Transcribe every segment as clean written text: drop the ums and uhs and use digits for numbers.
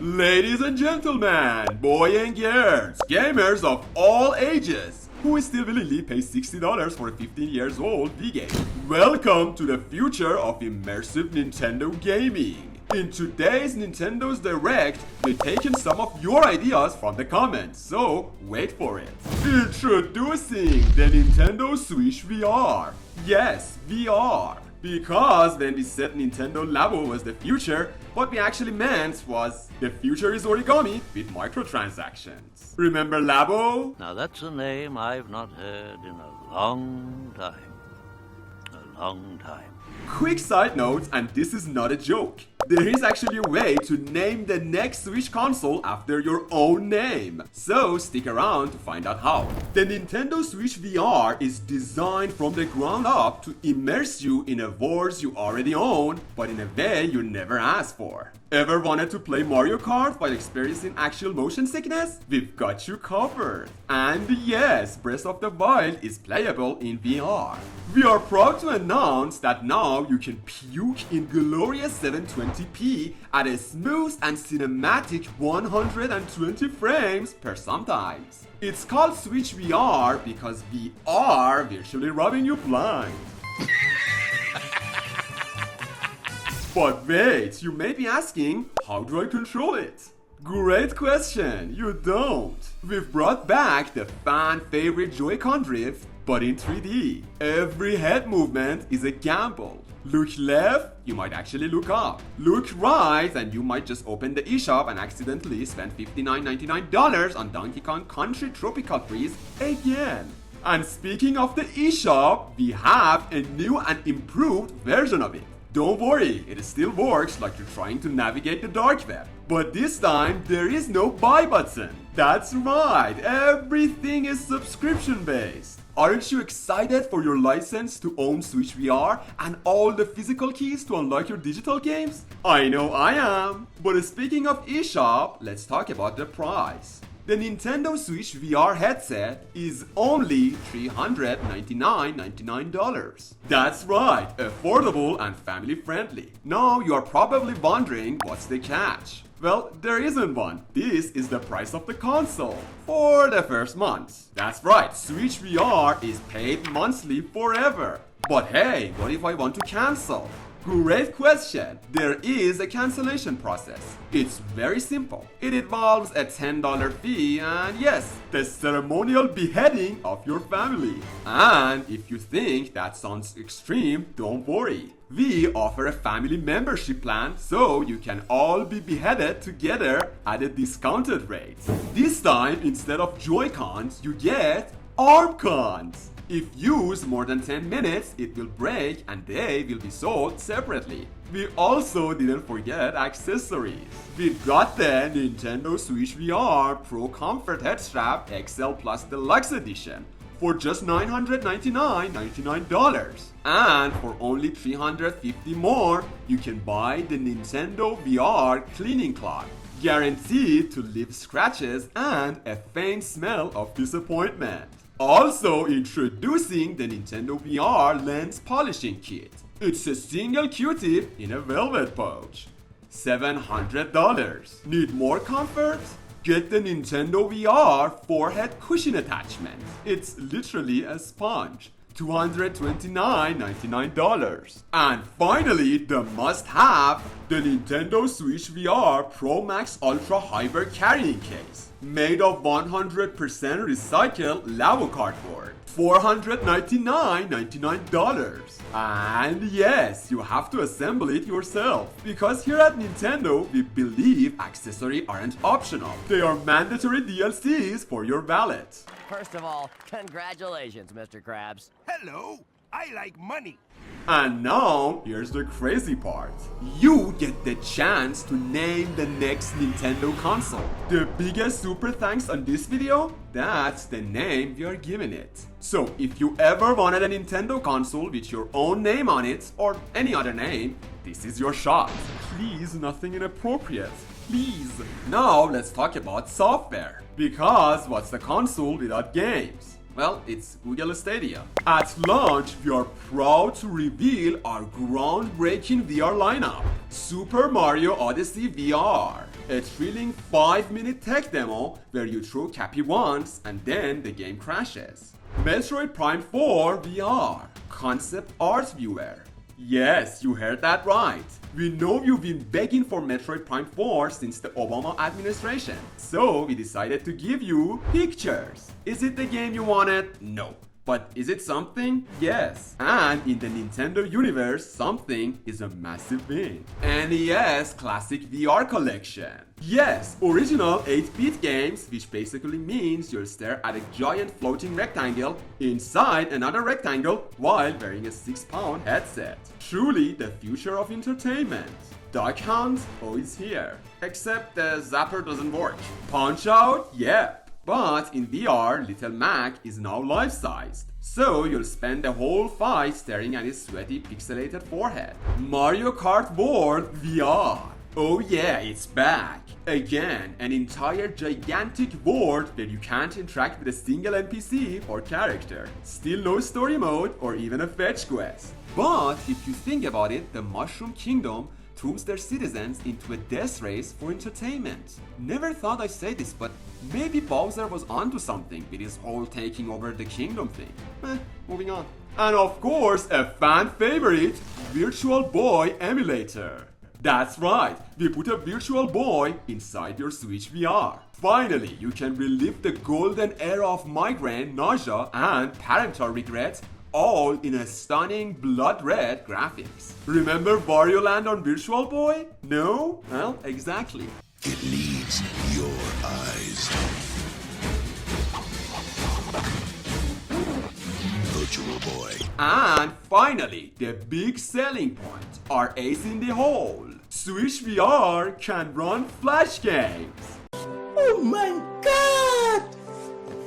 Ladies and gentlemen, boy and girls, gamers of all ages, who still willingly pay $60 for a 15 years old V-game. Welcome to the future of immersive Nintendo gaming. In today's Nintendo's Direct, they've taken some of your ideas from the comments, so wait for it. Introducing the Nintendo Switch VR. Yes, VR. Because when we said Nintendo Labo was the future, what we actually meant was the future is origami with microtransactions. Remember Labo? Now that's a name I've not heard in a long time. A long time. Quick side note, and this is not a joke. There is actually a way to name the next Switch console after your own name. So stick around to find out how. The Nintendo Switch VR is designed from the ground up to immerse you in a world you already own, but in a way you never asked for. Ever wanted to play Mario Kart while experiencing actual motion sickness? We've got you covered. And yes, Breath of the Wild is playable in VR. We are proud to announce that now you can puke in glorious 720p at a smooth and cinematic 120 frames per sometimes. It's called Switch VR because we are virtually rubbing you blind. But wait, you may be asking, how do I control it? Great question, you don't. We've brought back the fan favorite Joy-Con drift, but in 3D. Every head movement is a gamble. Look left, you might actually look up. Look right, and you might just open the eShop and accidentally spend $59.99 on Donkey Kong Country Tropical Freeze again. And speaking of the eShop, we have a new and improved version of it. Don't worry, it still works like you're trying to navigate the dark web. But this time, there is no buy button. That's right, everything is subscription based. Aren't you excited for your license to own Switch VR and all the physical keys to unlock your digital games? I know I am. But speaking of eShop, let's talk about the price. The Nintendo Switch VR headset is only $399.99. That's right, affordable and family friendly. Now you are probably wondering what's the catch? Well, there isn't one. This is the price of the console for the first month. That's right, Switch VR is paid monthly forever. But hey, what if I want to cancel? Great question. There is a cancellation process. It's very simple. It involves a $10 fee and yes, the ceremonial beheading of your family. And if you think that sounds extreme, don't worry. We offer a family membership plan so you can all be beheaded together at a discounted rate. This time, instead of Joy-Cons, you get Arm-Cons. If used more than 10 minutes, it will break and they will be sold separately. We also didn't forget accessories. We've got the Nintendo Switch VR Pro Comfort Head Strap XL Plus Deluxe Edition for just $999.99. And for only $350 more, you can buy the Nintendo VR Cleaning Cloth, guaranteed to leave scratches and a faint smell of disappointment. Also introducing the Nintendo VR Lens Polishing Kit. It's a single Q-tip in a velvet pouch. $700. Need more comfort? Get the Nintendo VR forehead cushion attachment. It's literally a sponge. $229.99. And finally, the must-have, the Nintendo Switch VR Pro Max Ultra Hyper Carrying Case. Made of 100% recycled Labo cardboard. $499.99. And yes, you have to assemble it yourself. Because here at Nintendo, we believe accessories aren't optional. They are mandatory DLCs for your wallet. First of all, congratulations, Mr. Krabs. Hello, I like money. And now, here's the crazy part. You get the chance to name the next Nintendo console. The biggest super thanks on this video? That's the name we are giving it. So, if you ever wanted a Nintendo console with your own name on it, or any other name, this is your shot. Please, nothing inappropriate. Please. Now, let's talk about software. Because what's the console without games? Well, it's Google Stadia. At launch, we are proud to reveal our groundbreaking VR lineup, Super Mario Odyssey VR. A thrilling 5-minute tech demo where you throw Cappy once and then the game crashes. Metroid Prime 4 VR, concept art viewer. Yes, you heard that right. We know you've been begging for Metroid Prime 4 since the Obama administration, so we decided to give you pictures. Is it the game you wanted? No. But is it something? Yes. And in the Nintendo universe, something is a massive win. NES Classic VR Collection. Yes, original 8-bit games, which basically means you'll stare at a giant floating rectangle inside another rectangle while wearing a 6-pound headset. Truly the future of entertainment. Duck Hunt? Oh, it's here. Except the zapper doesn't work. Punch Out? Yeah. But in VR, Little Mac is now life-sized, so you'll spend the whole fight staring at his sweaty, pixelated forehead. Mario Kart World VR. Oh yeah, it's back. Again, an entire gigantic world where you can't interact with a single NPC or character. Still no story mode or even a fetch quest. But if you think about it, the Mushroom Kingdom throws their citizens into a death race for entertainment. Never thought I'd say this, but maybe Bowser was onto something with his whole taking over the kingdom thing. Moving on. And of course, a fan favorite, Virtual Boy Emulator. That's right, we put a Virtual Boy inside your Switch VR. Finally, you can relive the golden era of migraine, nausea, and parental regret all in a stunning blood red graphics. Remember Wario Land on Virtual Boy? No? Well, exactly. It needs your eyes. Virtual Boy. And finally, the big selling point, our ace in the hole. Switch VR can run Flash games. Oh my god!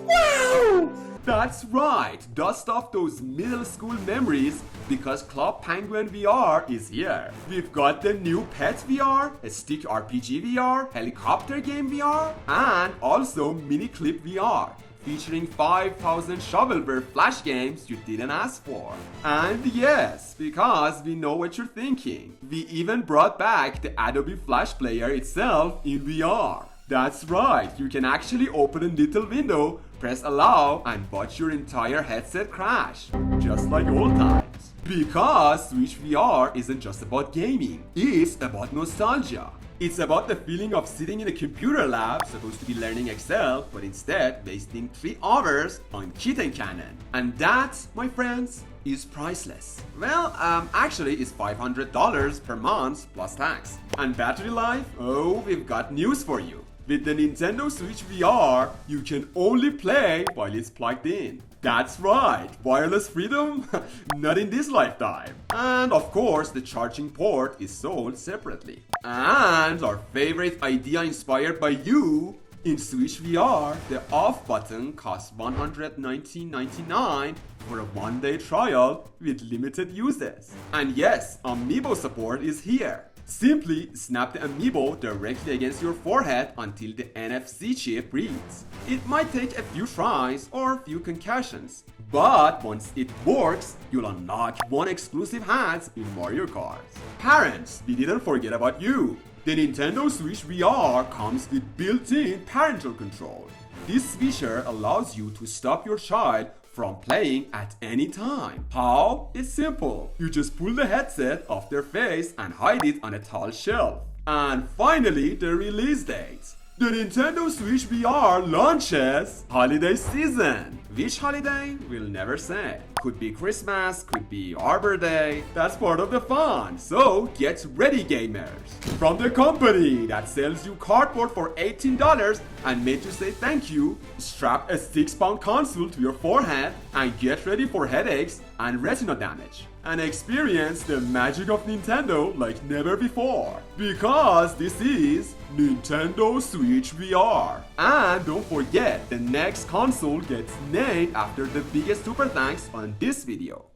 Wow! That's right, dust off those middle school memories because Club Penguin VR is here. We've got the new Pet VR, a stick RPG VR, helicopter game VR, and also Mini Clip VR, featuring 5,000 shovelware flash games you didn't ask for. And yes, because we know what you're thinking, we even brought back the Adobe Flash Player itself in VR. That's right, you can actually open a little window, press allow, and watch your entire headset crash, just like old times. Because Switch VR isn't just about gaming, it's about nostalgia. It's about the feeling of sitting in a computer lab, supposed to be learning Excel, but instead wasting 3 hours on kitten cannon. And that, my friends, is priceless. Well, actually it's $500 per month plus tax. And battery life? Oh, we've got news for you. With the Nintendo Switch VR, you can only play while it's plugged in. That's right, wireless freedom? Not in this lifetime. And of course, the charging port is sold separately. And our favorite idea inspired by you, in Switch VR, the off button costs $119.99 for a 1-day trial with limited uses. And yes, Amiibo support is here. Simply snap the amiibo directly against your forehead until the NFC chip reads. It might take a few tries or a few concussions, but once it works, you'll unlock one exclusive hat in Mario Kart. Parents, we didn't forget about you. The Nintendo Switch VR comes with built-in parental control. This feature allows you to stop your child from playing at any time. How? It's simple. You just pull the headset off their face and hide it on a tall shelf. And finally, the release date. The Nintendo Switch VR launches holiday season. Which holiday? We'll never say. Could be Christmas, could be Arbor Day. That's part of the fun. So get ready, gamers. From the company that sells you cardboard for $18 and made you say thank you, strap a 6-pound console to your forehead and get ready for headaches and retina damage. And experience the magic of Nintendo like never before. Because this is Nintendo Switch VR. And don't forget, the next console gets named after the biggest super thanks on this video.